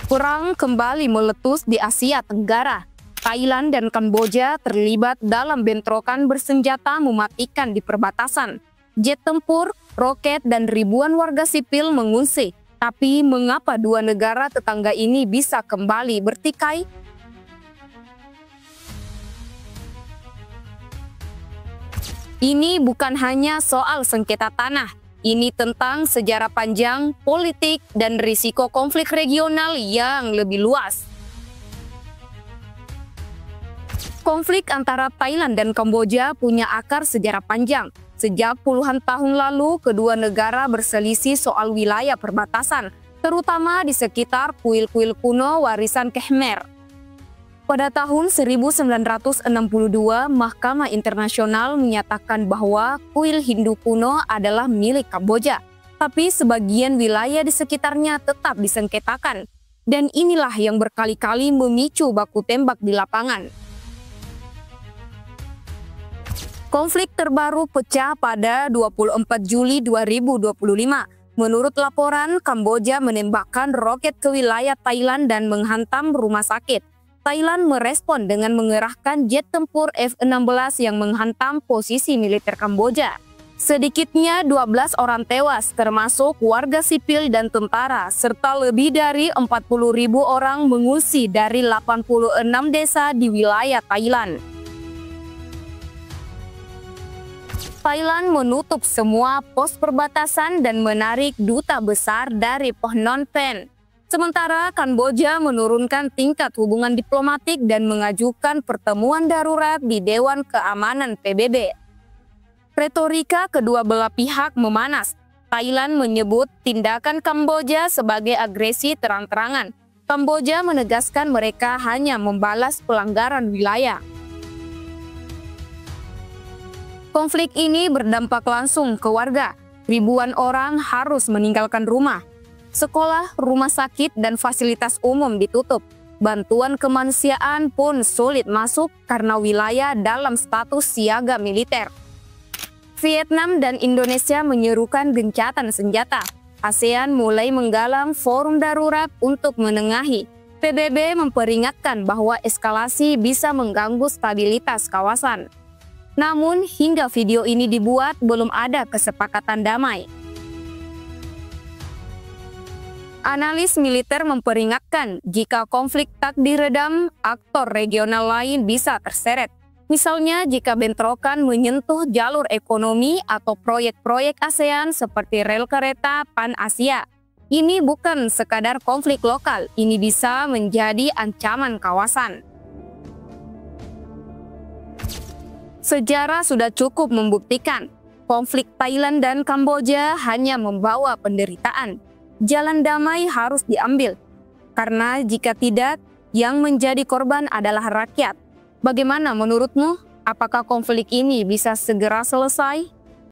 Perang kembali meletus di Asia Tenggara. Thailand dan Kamboja terlibat dalam bentrokan bersenjata mematikan di perbatasan. Jet tempur, roket, dan ribuan warga sipil mengungsi. Tapi mengapa dua negara tetangga ini bisa kembali bertikai? Ini bukan hanya soal sengketa tanah. Ini tentang sejarah panjang, politik, dan risiko konflik regional yang lebih luas. Konflik antara Thailand dan Kamboja punya akar sejarah panjang. Sejak puluhan tahun lalu, kedua negara berselisih soal wilayah perbatasan, terutama di sekitar kuil-kuil kuno warisan Khmer. Pada tahun 1962, Mahkamah Internasional menyatakan bahwa kuil Hindu kuno adalah milik Kamboja, tapi sebagian wilayah di sekitarnya tetap disengketakan. Dan inilah yang berkali-kali memicu baku tembak di lapangan. Konflik terbaru pecah pada 24 Juli 2025. Menurut laporan, Kamboja menembakkan roket ke wilayah Thailand dan menghantam rumah sakit. Thailand merespon dengan mengerahkan jet tempur F-16 yang menghantam posisi militer Kamboja. Sedikitnya 12 orang tewas, termasuk warga sipil dan tentara, serta lebih dari 40.000 orang mengungsi dari 86 desa di wilayah Thailand. Thailand menutup semua pos perbatasan dan menarik duta besar dari Phnom Penh. Sementara Kamboja menurunkan tingkat hubungan diplomatik dan mengajukan pertemuan darurat di Dewan Keamanan PBB. Retorika kedua belah pihak memanas. Thailand menyebut tindakan Kamboja sebagai agresi terang-terangan. Kamboja menegaskan mereka hanya membalas pelanggaran wilayah. Konflik ini berdampak langsung ke warga. Ribuan orang harus meninggalkan rumah. Sekolah, rumah sakit, dan fasilitas umum ditutup. Bantuan kemanusiaan pun sulit masuk karena wilayah dalam status siaga militer. Vietnam dan Indonesia menyerukan gencatan senjata. ASEAN mulai menggalang forum darurat untuk menengahi. PBB memperingatkan bahwa eskalasi bisa mengganggu stabilitas kawasan. Namun, hingga video ini dibuat, belum ada kesepakatan damai. Analis militer memperingatkan jika konflik tak diredam, aktor regional lain bisa terseret. Misalnya jika bentrokan menyentuh jalur ekonomi atau proyek-proyek ASEAN seperti rel kereta Pan-Asia. Ini bukan sekadar konflik lokal, ini bisa menjadi ancaman kawasan. Sejarah sudah cukup membuktikan, konflik Thailand dan Kamboja hanya membawa penderitaan. Jalan damai harus diambil, karena jika tidak, yang menjadi korban adalah rakyat. Bagaimana menurutmu? Apakah konflik ini bisa segera selesai?